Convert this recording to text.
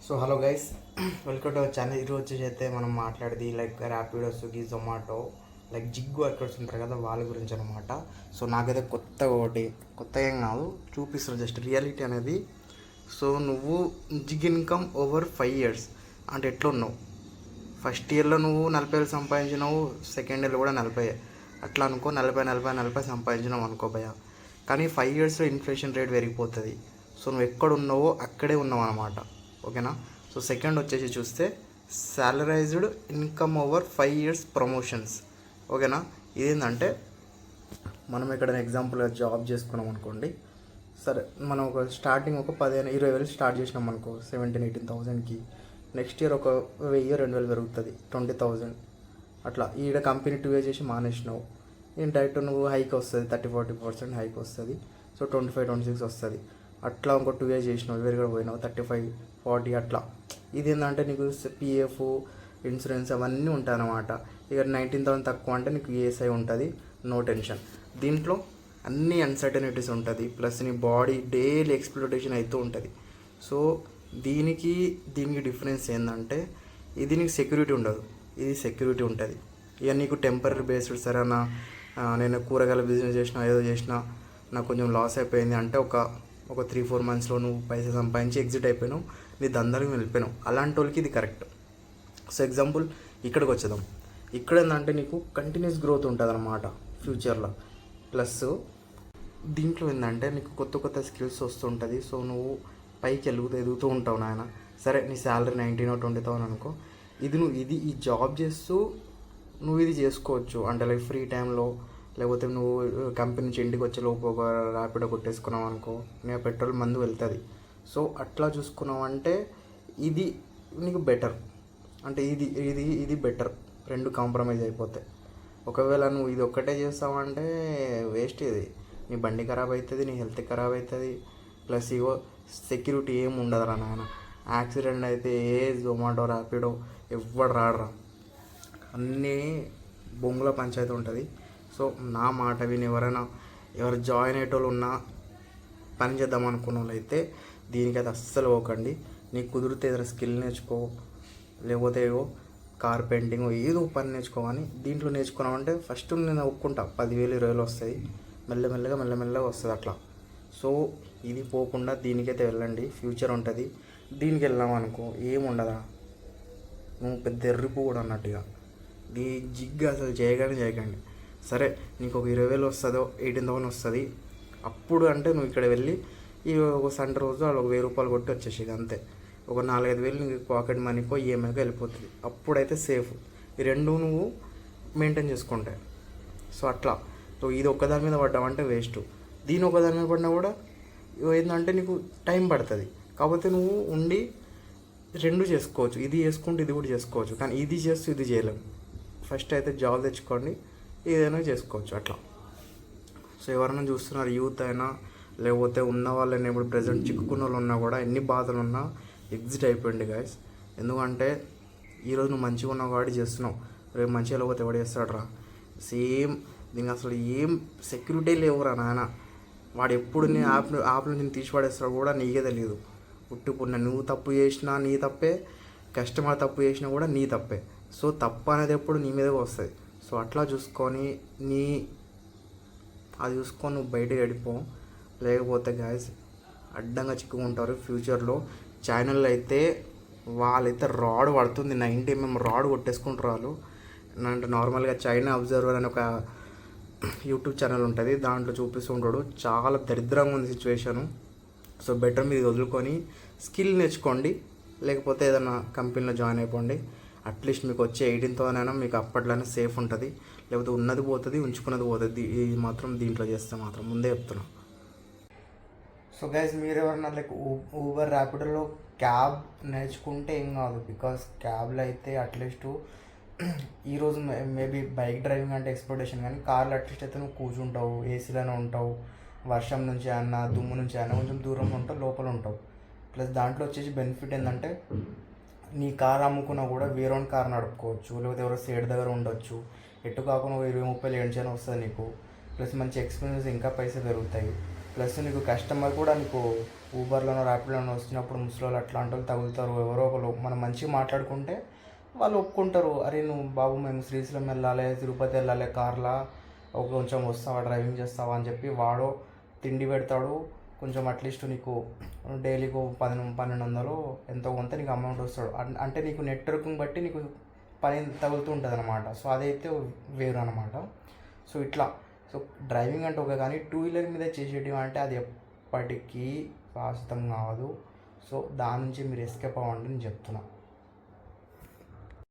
So hello guys, welcome to our channel. ఈరోజు వచ్చేసి అయితే మనం మాట్లాడేది like Rapido, Swiggy, Zomato, like zig workers ఉంటారు కదా, వాళ్ళ గురించి అనమాట. సో నాకైతే కొత్త ఏం కాదు, చూపిస్తున్నా జస్ట్ రియాలిటీ అనేది. సో నువ్వు జిగ్ ఇన్కమ్ ఓవర్ 5 years అంటే ఎట్లా ఉన్నావు? ఫస్ట్ ఇయర్లో నువ్వు 40,000 సంపాదించినావు, సెకండ్ ఇయర్లో కూడా 40, అట్లా అనుకో. 40 సంపాదించినావు అనుకో భయ. కానీ 5 yearsలో ఇన్ఫ్లేషన్ రేట్ పెరిగిపోతుంది. సో నువ్వు ఎక్కడ ఉన్నావో అక్కడే ఉన్నావు అనమాట. ఓకేనా? సో సెకండ్ వచ్చేసి చూస్తే సాలరైజ్డ్ ఇన్కమ్ ఓవర్ 5 years ప్రమోషన్స్. ఓకేనా? ఇదేంటంటే మనం ఎక్కడైనా ఎగ్జాంపుల్గా జాబ్ చేసుకున్నాం అనుకోండి. సరే, మనం ఒక స్టార్టింగ్ ఒక 15-20 స్టార్ట్ చేసినాం అనుకో, 17,000-18,000కి. నెక్స్ట్ ఇయర్ ఒక 1,000-2,000 పెరుగుతుంది, 20,000 అట్లా. ఈడ కంపెనీ 2 years చేసి మానేసినావు, నేను డైరెక్ట్ నువ్వు హైక్ వస్తుంది, 30-40% హైక్ వస్తుంది. సో 25-26 వస్తుంది. అట్లా ఇంకో 2 years చేసినావు, వేరు కూడా పోయినావు, 35-40 అట్లా. ఇది ఏంటంటే నీకు పిఎఫ్, ఇన్సూరెన్స్ అవన్నీ ఉంటాయి అన్నమాట. ఇక 19,000 తక్కువ అంటే నీకు ఈఎస్ఐ ఉంటుంది, నో టెన్షన్. దీంట్లో అన్ని అన్సర్టనిటీస్ ఉంటుంది, ప్లస్ నీ బాడీ డైలీ ఎక్స్ప్లోటేషన్ అవుతూ ఉంటుంది. సో దీనికి డిఫరెన్స్ ఏంటంటే, ఇది నీకు సెక్యూరిటీ ఉండదు, ఇది సెక్యూరిటీ ఉంటుంది. ఇక నీకు టెంపరీ బేస్డ్, సరేనా నేను కూరగాయల బిజినెస్ చేసినా, ఏదో చేసినా, నాకు కొంచెం లాస్ అయిపోయింది అంటే ఒక 3-4 monthsలో నువ్వు పైసలు సంపాదించి ఎగ్జిట్ అయిపోయినావు, నీ దందాలకు వెళ్ళిపోయినావు. అలాంటి వాళ్ళకి ఇది కరెక్ట్. సో ఎగ్జాంపుల్ ఇక్కడికి వచ్చేద్దాం. ఇక్కడ ఏంటంటే నీకు కంటిన్యూస్ గ్రోత్ ఉంటుంది అన్నమాట ఫ్యూచర్లో. ప్లస్ దీంట్లో ఏంటంటే నీకు కొత్త స్కిల్స్ వస్తుంటుంది. సో నువ్వు పైకి ఎదుగుతూ ఉంటావు నాయన. సరే, నీ శాలరీ 19,000-20,000 అనుకో. ఈ జాబ్ చేస్తూ నువ్వు ఇది చేసుకోవచ్చు. అంటే లైక్ ఫ్రీ టైంలో, లేకపోతే నువ్వు కంపెనీ నుంచి ఇంటికి వచ్చే లోపు ఒక ర్యాపిడో కొట్టేసుకున్నావు అనుకో, నీ పెట్రోల్ మందు వెళ్తుంది. సో అట్లా చూసుకున్నావు అంటే ఇది నీకు బెటర్. అంటే ఇది బెటర్. రెండు కాంప్రమైజ్ అయిపోతాయి. ఒకవేళ నువ్వు ఇది ఒక్కటే చేస్తావంటే వేస్ట్. ఇది నీ బండి ఖరాబ్ అవుతుంది, నీ హెల్త్ ఖరాబ్ అవుతుంది. ప్లస్ ఇగో సెక్యూరిటీ ఏమి ఉండదురా నాయన. యాక్సిడెంట్ అయితే ఏ జొమాటో, ర్యాపిడో ఎవ్వడు రాడరా, అన్నీ బొంగుల పంచాయతీ ఉంటుంది. సో నా మాట విని ఎవరు జాయిన్ అయ్యేటోళ్ళు ఉన్నా, పని చేద్దాం అనుకున్న వాళ్ళు అయితే దీనికైతే అస్సలు పోకండి. నీకు కుదిరితే ఏదైనా స్కిల్ నేర్చుకో, లేకపోతే కార్పెంటింగ్ ఏదో పని నేర్చుకోవాలి. దీంట్లో నేర్చుకున్నామంటే ఫస్ట్ నేను ఒప్పుకుంటా 10,000-20,000 వస్తాయి, మెల్లమెల్లగా వస్తుంది అట్లా. సో ఇది పోకుండా దీనికైతే వెళ్ళండి, ఫ్యూచర్ ఉంటుంది. దీనికి వెళ్ళాం అనుకో ఏముండదా, నువ్వు పెద్ద ఎర్రిపు కూడా అన్నట్టుగా. ఈ జిగ్ అసలు చేయకండి. సరే, నీకు ఒక 20,000 వస్తుందో, 18,000 వస్తుంది. అప్పుడు అంటే నువ్వు ఇక్కడ వెళ్ళి ఈ ఒక సండే రోజు వాళ్ళు ఒక 1,000 రూపాయలు కొట్టి వచ్చేసేది అంతే. ఒక 4-5 నీకు పాకెట్ మనీకో ఈఎంఐకో వెళ్ళిపోతుంది. అప్పుడైతే సేఫ్. ఈ రెండు నువ్వు మెయింటైన్ చేసుకుంటే. సో అట్లా. సో ఇది ఒక్కదాని మీద పడ్డావంటే వేస్ట్. దీని ఒకదాని మీద పడినా కూడా ఏంటంటే నీకు టైం పడుతుంది. కాకపోతే నువ్వు ఉండి రెండు చేసుకోవచ్చు, ఇది చేసుకుంటూ ఇది కూడా చేసుకోవచ్చు. కానీ ఇది చేస్తూ ఇది చేయలేము. ఫస్ట్ అయితే జాబ్ తెచ్చుకోండి, ఏదైనా చేసుకోవచ్చు అట్లా. సో ఎవరైనా చూస్తున్నారు, యూత్ అయినా లేకపోతే ఉన్న వాళ్ళని, ఇప్పుడు ప్రజెంట్ చిక్కుకున్న వాళ్ళు ఉన్నా కూడా, ఎన్ని బాధలు ఉన్నా ఎగ్జిట్ అయిపోయింది గైస్. ఎందుకంటే ఈరోజు నువ్వు మంచిగా ఉన్నావు కాబట్టి చేస్తున్నావు, రేపు మంచిగా లేకపోతే ఎవడు చేస్తాడు రా. సేమ్ దీనికి అసలు ఏం సెక్యూరిటీ లేవురా నాయన. వాడు ఎప్పుడు నీ యాప్ నుంచి తీసి పడేస్తాడు కూడా నీకే తెలియదు. పుట్టుకున్న నువ్వు తప్పు చేసినా నీ తప్పే, కస్టమర్ తప్పు చేసినా కూడా నీ తప్పే. సో తప్పు అనేది ఎప్పుడు నీ మీదకి వస్తుంది. సో అట్లా చూసుకొని నువ్వు బయటకు వెళ్ళిపో. లేకపోతే గాయస్ అడ్డంగా చిక్కుకుంటారు ఫ్యూచర్లో. ఛానల్లో అయితే వాళ్ళైతే రాడ్ పడుతుంది, 90mm రాడ్ కొట్టేసుకుంటారు వాళ్ళు. అంటే నార్మల్గా చైనా అబ్జర్వర్ అని ఒక యూట్యూబ్ ఛానల్ ఉంటుంది, దాంట్లో చూపిస్తుంటాడు. చాలా దరిద్రంగా ఉంది సిచ్యువేషను. సో బెటర్ మీరు వదులుకొని స్కిల్ నేర్చుకోండి, లేకపోతే ఏదైనా కంపెనీలో జాయిన్ అయిపోండి. అట్లీస్ట్ మీకు వచ్చే 18,000 అయినా మీకు అప్పట్లోనే సేఫ్ ఉంటుంది. లేకపోతే ఉన్నది పోతుంది, ఉంచుకున్నది పోతుంది. ఇది మాత్రం దీంట్లో చేస్తే మాత్రం ముందే చెప్తున్నా. సో గైస్, మీరు ఎవరన్నా లైక్ ఊబర్, ర్యాపిడోలో క్యాబ్ నేర్చుకుంటే ఏం కాదు. బికాస్ క్యాబ్లో అయితే అట్లీస్ట్ ఈరోజు మేబీ బైక్ డ్రైవింగ్ అంటే ఎక్స్పెక్టేషన్, కానీ కార్లో అట్లీస్ట్ అయితే నువ్వు కూర్చుంటావు, ఏసీలోనే ఉంటావు. వర్షం నుంచి అయినా, దుమ్ము నుంచి అయినా కొంచెం దూరంలో ఉంటావు, లోపల ఉంటావు. ప్లస్ దాంట్లో వచ్చేసి బెనిఫిట్ ఏంటంటే, నీ కార్ అమ్ముకున్నా కూడా వేరే కార్ నడుపుకోవచ్చు, లేకపోతే ఎవరో సేడ్ దగ్గర ఉండొచ్చు. ఎటు కాకుండా 20-30 ఏడ్చైనా వస్తుంది నీకు. ప్లస్ మంచి ఎక్స్పీరియన్స్, ఇంకా పైసలు పెరుగుతాయి. ప్లస్ నీకు కస్టమర్ కూడా నీకు ఊబర్లోనో ర్యాపిడ్లోనో వచ్చినప్పుడు ముసలోళ్ళు అట్లాంటి వాళ్ళు తగులుతారు. ఎవరో ఒకరు మనం మంచిగా మాట్లాడుకుంటే వాళ్ళు ఒప్పుకుంటారు. అరే నువ్వు బాబు మేము శ్రీశైలం వెళ్ళాలి, తిరుపతి వెళ్ళాలి కార్లా, కొంచెం వస్తావా, డ్రైవింగ్ చేస్తావా అని చెప్పి వాడు తిండి పెడతాడు. కొంచెం అట్లీస్ట్ నీకు డైలీకు 1200 ఎంతో కొంత నీకు అమౌంట్ వస్తాడు. అంటే నీకు నెట్వర్క్ని బట్టి నీకు పని తగులుతూ ఉంటుంది అనమాట. సో అదైతే వేరు అనమాట. సో ఇట్లా సో డ్రైవింగ్ అంటే ఓకే, కానీ టూ వీలర్ మీద చేసేటివి అంటే అది ఎప్పటికీ శాశ్వతం కాదు. సో దాని నుంచి మీరు ఎస్కేప్ అవ్వండి నేను చెప్తున్నా.